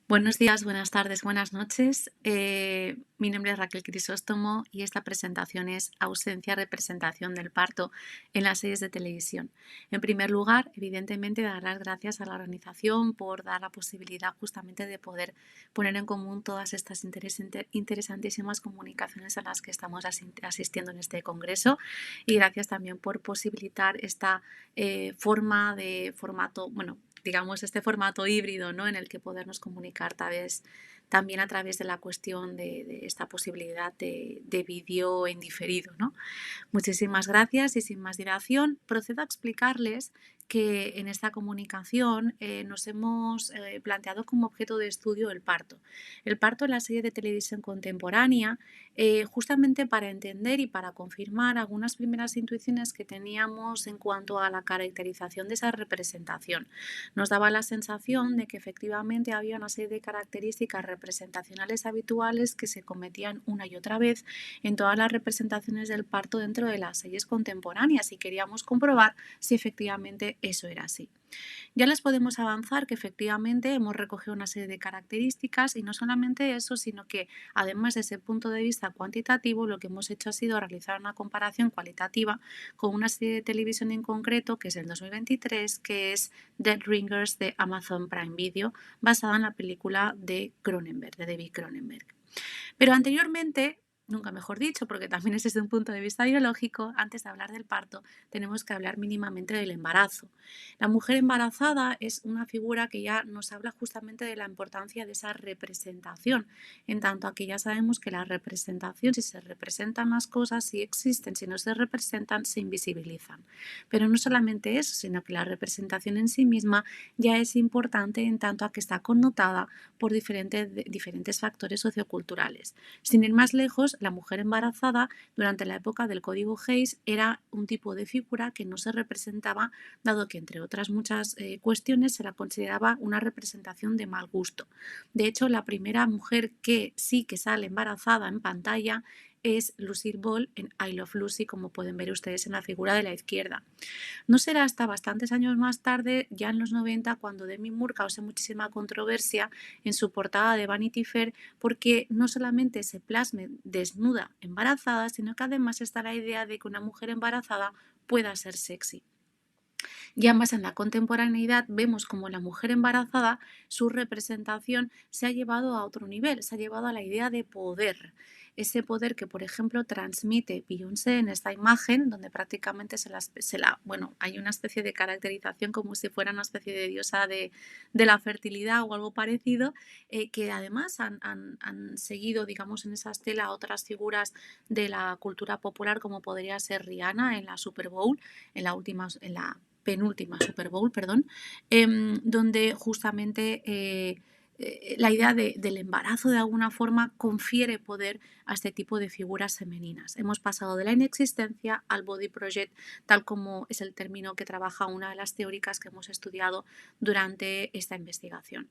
Buenos días, buenas tardes, buenas noches. Mi nombre es Raquel Crisóstomo y esta presentación es Ausencia representación del parto en las series de televisión. En primer lugar, evidentemente, dar las gracias a la organización por dar la posibilidad justamente de poder poner en común todas estas interesantísimas comunicaciones a las que estamos asistiendo en este congreso, y gracias también por posibilitar esta formato, bueno, digamos, este formato híbrido, ¿no?, en el que podernos comunicar también a través de la cuestión de esta posibilidad de vídeo en diferido, ¿no? Muchísimas gracias y sin más dilación procedo a explicarles que en esta comunicación nos hemos planteado como objeto de estudio el parto. El parto en la serie de televisión contemporánea, justamente para entender y para confirmar algunas primeras intuiciones que teníamos en cuanto a la caracterización de esa representación. Nos daba la sensación de que efectivamente había una serie de características representacionales habituales que se cometían una y otra vez en todas las representaciones del parto dentro de las series contemporáneas, y queríamos comprobar si efectivamente eso era así. Ya les podemos avanzar que efectivamente hemos recogido una serie de características, y no solamente eso, sino que además de ese punto de vista cuantitativo, lo que hemos hecho ha sido realizar una comparación cualitativa con una serie de televisión en concreto que es del 2023, que es Dead Ringers de Amazon Prime Video, basada en la película de Cronenberg, de David Cronenberg. Pero anteriormente, nunca mejor dicho, porque también es desde un punto de vista biológico, antes de hablar del parto, tenemos que hablar mínimamente del embarazo. La mujer embarazada es una figura que ya nos habla justamente de la importancia de esa representación, en tanto a que ya sabemos que la representación, si se representan las cosas, si existen, si no se representan, se invisibilizan. Pero no solamente eso, sino que la representación en sí misma ya es importante en tanto a que está connotada por diferentes factores socioculturales. Sin ir más lejos, la mujer embarazada durante la época del Código Hays era un tipo de figura que no se representaba, dado que entre otras muchas cuestiones se la consideraba una representación de mal gusto. De hecho, la primera mujer que sí que sale embarazada en pantalla es Lucille Ball en I Love Lucy, como pueden ver ustedes en la figura de la izquierda. No será hasta bastantes años más tarde, ya en los 90, cuando Demi Moore causó muchísima controversia en su portada de Vanity Fair, porque no solamente se plasme desnuda embarazada, sino que además está la idea de que una mujer embarazada pueda ser sexy. Ya más en la contemporaneidad vemos como la mujer embarazada, su representación se ha llevado a otro nivel, se ha llevado a la idea de poder. Ese poder que, por ejemplo, transmite Beyoncé en esta imagen, donde prácticamente bueno, hay una especie de caracterización como si fuera una especie de diosa de la fertilidad o algo parecido, que además han seguido, digamos, en esa estela otras figuras de la cultura popular, como podría ser Rihanna en la Super Bowl, en la penúltima Super Bowl, perdón, donde justamente la idea del embarazo de alguna forma confiere poder a este tipo de figuras femeninas. Hemos pasado de la inexistencia al body project, tal como es el término que trabaja una de las teóricas que hemos estudiado durante esta investigación.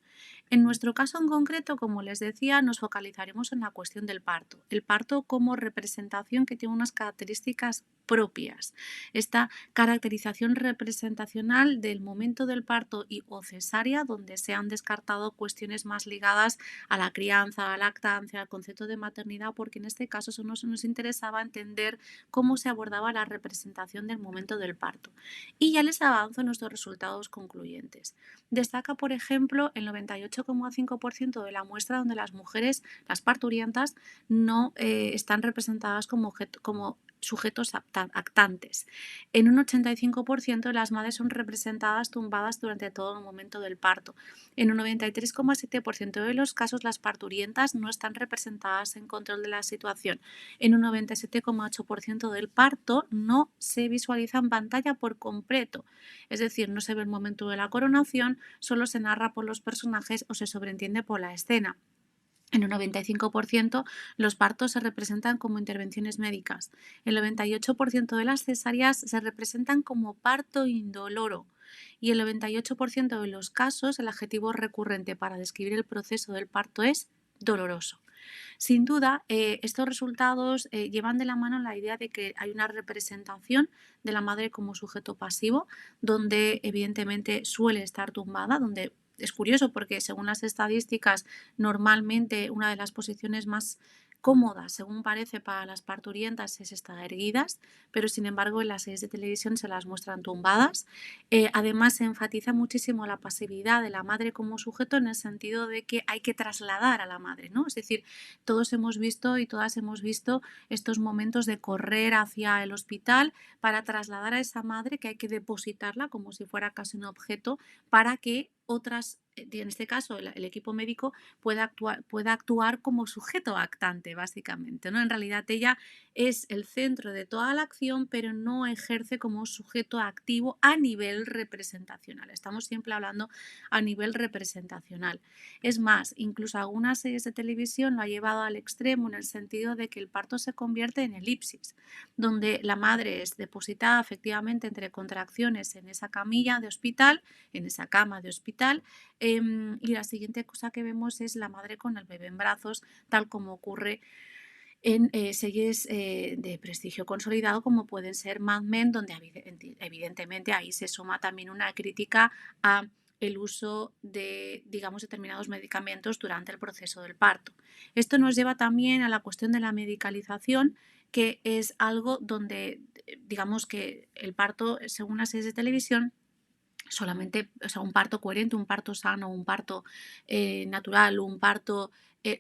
En nuestro caso en concreto, como les decía, nos focalizaremos en la cuestión del parto. El parto como representación que tiene unas características propias. Esta caracterización representacional del momento del parto y o cesárea, donde se han descartado cuestiones más ligadas a la crianza, a la lactancia, al concepto de maternidad, porque en este caso solo nos interesaba entender cómo se abordaba la representación del momento del parto. Y ya les avanzo nuestros resultados concluyentes. Destaca, por ejemplo, el 98,5% de la muestra donde las mujeres, las parturientas, no están representadas como sujetos actantes. En un 85% las madres son representadas tumbadas durante todo el momento del parto. En un 93,7% de los casos las parturientas no están representadas en control de la situación. En un 97,8% del parto no se visualiza en pantalla por completo, es decir, no se ve el momento de la coronación, solo se narra por los personajes o se sobreentiende por la escena. En un 95% los partos se representan como intervenciones médicas. El 98% de las cesáreas se representan como parto indoloro. Y el 98% de los casos el adjetivo recurrente para describir el proceso del parto es doloroso. Sin duda, estos resultados llevan de la mano la idea de que hay una representación de la madre como sujeto pasivo, donde evidentemente suele estar tumbada, donde es curioso porque según las estadísticas, normalmente una de las posiciones más cómodas, según parece, para las parturientas es estar erguidas, pero sin embargo en las series de televisión se las muestran tumbadas. Además, se enfatiza muchísimo la pasividad de la madre como sujeto en el sentido de que hay que trasladar a la madre, ¿no? Es decir, todos hemos visto y todas hemos visto estos momentos de correr hacia el hospital para trasladar a esa madre, que hay que depositarla como si fuera casi un objeto para que otras, en este caso el equipo médico, pueda actuar como sujeto actante, básicamente, ¿no? En realidad ella es el centro de toda la acción, pero no ejerce como sujeto activo a nivel representacional. Estamos siempre hablando a nivel representacional. Es más, incluso algunas series de televisión lo ha llevado al extremo en el sentido de que el parto se convierte en elipsis, donde la madre es depositada efectivamente entre contracciones en esa camilla de hospital, en esa cama de hospital, y la siguiente cosa que vemos es la madre con el bebé en brazos, tal como ocurre en series de prestigio consolidado como pueden ser Mad Men, donde evidentemente ahí se suma también una crítica a el uso de, digamos, determinados medicamentos durante el proceso del parto. Esto nos lleva también a la cuestión de la medicalización, que es algo donde, digamos que el parto, según las series de televisión, solamente, o sea, un parto coherente, un parto sano, un parto natural, un parto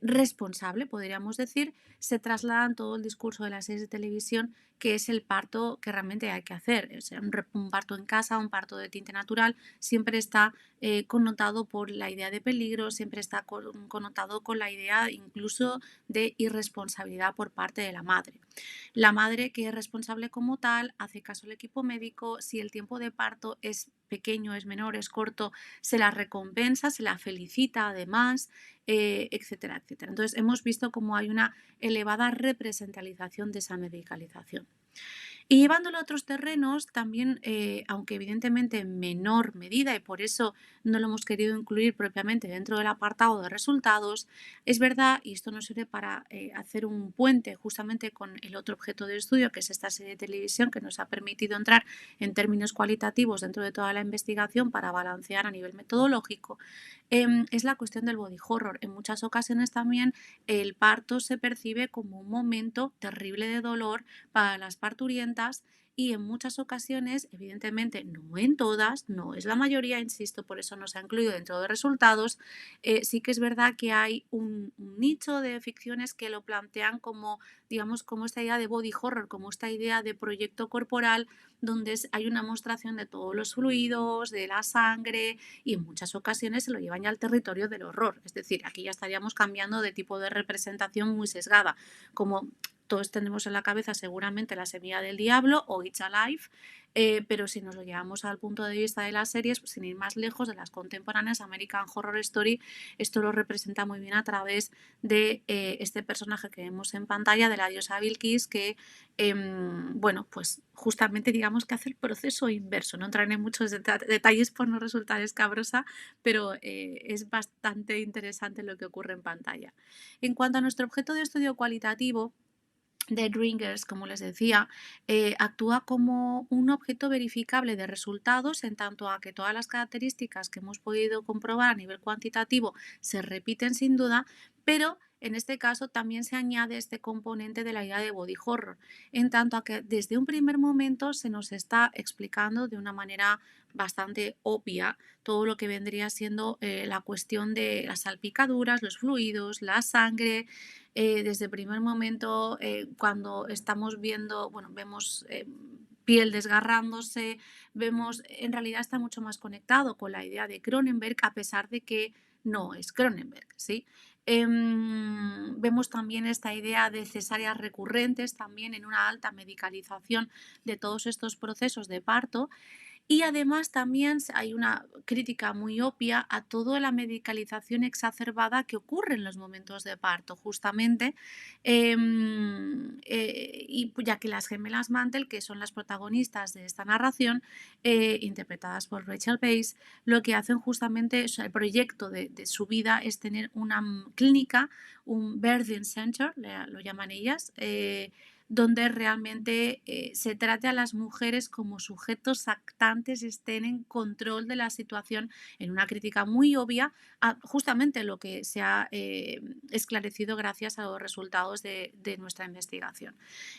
responsable, podríamos decir, se trasladan todo el discurso de las series de televisión, que es el parto que realmente hay que hacer. O sea, un parto en casa, un parto de tinte natural, siempre está connotado por la idea de peligro, siempre está connotado con la idea incluso de irresponsabilidad por parte de la madre. La madre, que es responsable como tal, hace caso al equipo médico. Si el tiempo de parto es pequeño, es menor, es corto, se la recompensa, se la felicita además, etcétera, etcétera. Entonces hemos visto cómo hay una elevada representalización de esa medicalización. Y llevándolo a otros terrenos, también, aunque evidentemente en menor medida, y por eso no lo hemos querido incluir propiamente dentro del apartado de resultados, es verdad, y esto nos sirve para hacer un puente justamente con el otro objeto de estudio, que es esta serie de televisión que nos ha permitido entrar en términos cualitativos dentro de toda la investigación para balancear a nivel metodológico, es la cuestión del body horror. En muchas ocasiones también el parto se percibe como un momento terrible de dolor para las parturientas y en muchas ocasiones, evidentemente no en todas, no es la mayoría, insisto, por eso no se ha incluido dentro de resultados, sí que es verdad que hay un nicho de ficciones que lo plantean como, digamos, como esta idea de body horror, como esta idea de proyecto corporal donde hay una mostración de todos los fluidos, de la sangre y en muchas ocasiones se lo llevan ya al territorio del horror. Es decir, aquí ya estaríamos cambiando de tipo de representación muy sesgada, como todos tenemos en la cabeza seguramente La semilla del diablo o It's Alive, pero si nos lo llevamos al punto de vista de las series, pues sin ir más lejos, de las contemporáneas, American Horror Story, esto lo representa muy bien a través de este personaje que vemos en pantalla, de la diosa Bilquis, que, bueno, pues justamente digamos que hace el proceso inverso. No entraré en muchos detalles por no resultar escabrosa, pero es bastante interesante lo que ocurre en pantalla. En cuanto a nuestro objeto de estudio cualitativo, Dead Ringers, como les decía, actúa como un objeto verificable de resultados en tanto a que todas las características que hemos podido comprobar a nivel cuantitativo se repiten sin duda, pero en este caso también se añade este componente de la idea de body horror, en tanto a que desde un primer momento se nos está explicando de una manera bastante obvia todo lo que vendría siendo la cuestión de las salpicaduras, los fluidos, la sangre. Desde el primer momento, cuando estamos viendo, bueno, vemos piel desgarrándose, vemos, en realidad está mucho más conectado con la idea de Cronenberg, a pesar de que no es Cronenberg, ¿sí? Vemos también esta idea de cesáreas recurrentes, también en una alta medicalización de todos estos procesos de parto. Y además también hay una crítica muy obvia a toda la medicalización exacerbada que ocurre en los momentos de parto, justamente, y ya que las gemelas Mantel, que son las protagonistas de esta narración, interpretadas por Rachel Weisz, lo que hacen justamente, o sea, el proyecto de su vida es tener una clínica, un birthing center, lo llaman ellas, donde realmente se trate a las mujeres como sujetos actantes y estén en control de la situación, en una crítica muy obvia a justamente lo que se ha esclarecido gracias a los resultados de nuestra investigación.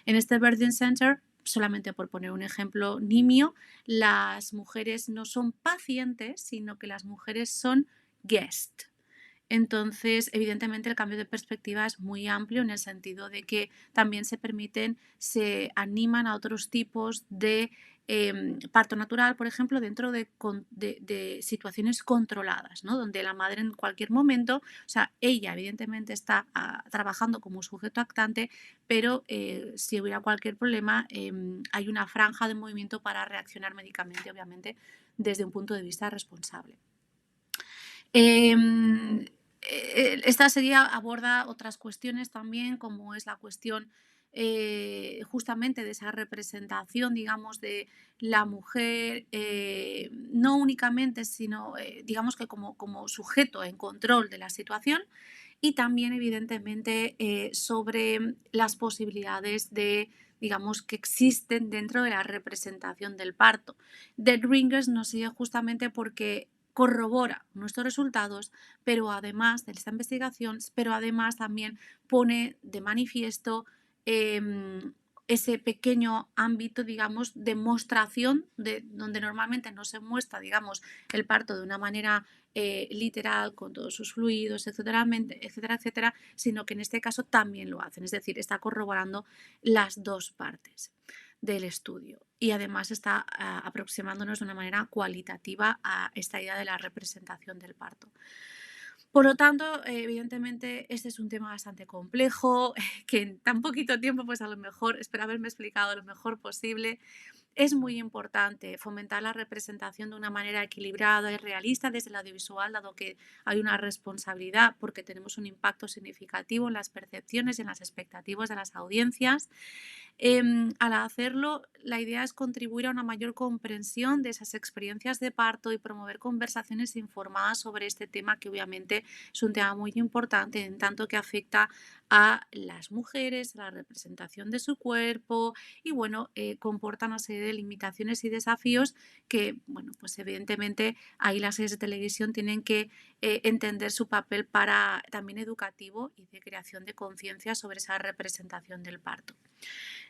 En este Birthing Center, solamente por poner un ejemplo nimio, las mujeres no son pacientes, sino que las mujeres son guest. Entonces, evidentemente, el cambio de perspectiva es muy amplio en el sentido de que también se animan a otros tipos de parto natural, por ejemplo, dentro de situaciones controladas, ¿no? Donde la madre en cualquier momento, o sea, ella evidentemente está trabajando como sujeto actante, pero si hubiera cualquier problema, hay una franja de movimiento para reaccionar médicamente, obviamente, desde un punto de vista responsable. Em, Esta serie aborda otras cuestiones también, como es la cuestión justamente de esa representación, digamos, de la mujer, no únicamente, sino digamos que como sujeto en control de la situación y también, evidentemente, sobre las posibilidades de digamos, que existen dentro de la representación del parto. Dead Ringers nos sigue justamente porque corrobora nuestros resultados, pero además de esta investigación, pero además también pone de manifiesto ese pequeño ámbito, digamos, de mostración, de, donde normalmente no se muestra, digamos, el parto de una manera literal, con todos sus fluidos, etcétera, etcétera, etcétera, sino que en este caso también lo hacen, es decir, está corroborando las dos partes del estudio y además está aproximándonos de una manera cualitativa a esta idea de la representación del parto. Por lo tanto, evidentemente, este es un tema bastante complejo, que en tan poquito tiempo, pues a lo mejor, espero haberme explicado lo mejor posible. Es muy importante fomentar la representación de una manera equilibrada y realista desde el audiovisual, dado que hay una responsabilidad porque tenemos un impacto significativo en las percepciones y en las expectativas de las audiencias. Al hacerlo, la idea es contribuir a una mayor comprensión de esas experiencias de parto y promover conversaciones informadas sobre este tema, que obviamente es un tema muy importante en tanto que afecta a las mujeres, a la representación de su cuerpo y bueno, comporta una serie de limitaciones y desafíos que, bueno, pues evidentemente ahí las series de televisión tienen que entender su papel para también educativo y de creación de conciencia sobre esa representación del parto.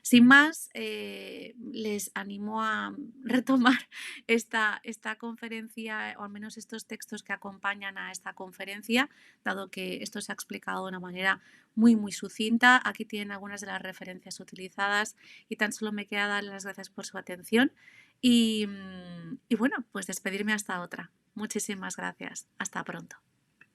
Sin más, les animo a retomar esta conferencia, o al menos estos textos que acompañan a esta conferencia, dado que esto se ha explicado de una manera muy, muy sucinta. Aquí tienen algunas de las referencias utilizadas y tan solo me queda darles las gracias por su atención y bueno, pues despedirme hasta otra. Muchísimas gracias. Hasta pronto.